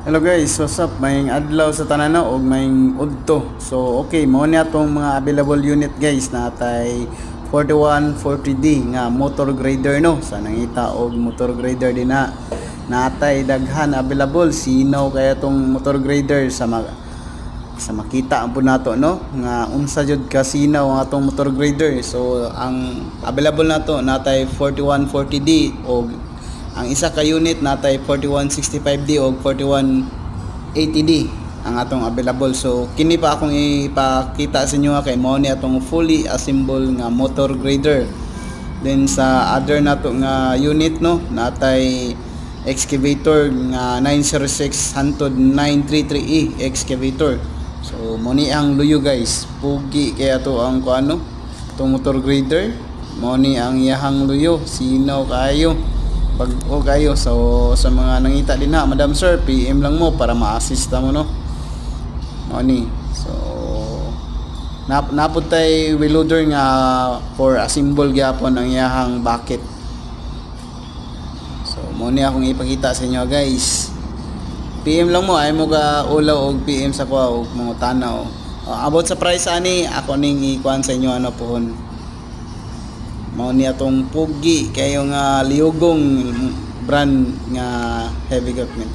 Hello guys, what's up? May adlaw sa tanan og may udto. So okay, mo ni atong mga available unit guys natay 4140D nga motor grader no. Sa nangita og motor grader din na natay daghan available. Sino kaya tong motor grader sa makita ang po nato no nga unsa jud ka sinaw ang atong motor grader. So ang available nato natay 4140D og ang isa ka unit natay 4165D o 4180D ang atong available. So kini pa akong ipakita sa inyo kay mao ni atong fully assembled nga motor grader. Then sa other nato nga unit no natay excavator nga 906 hantod 933E excavator. So mo ni ang luyo guys, pugi kaya to ang kuano tong motor grader. Mo ni ang iyahang luyo, sinaw kayo pag o kayo. So sa mga nangita din ha, Madam Sir, PM lang mo para ma-assist mo no. Ni so napud tay wheel loader nga for assemble gyapon ang iyahang bucket. So mo ni akong ipakita sa inyo guys. PM lang mo ay mo ka ulaw og PM sa ko og mga tanaw. About sa price ani ako ning ikuan sa inyo ano pohon. Mao ni atong pugi kayo nga liugong brand nga heavy equipment.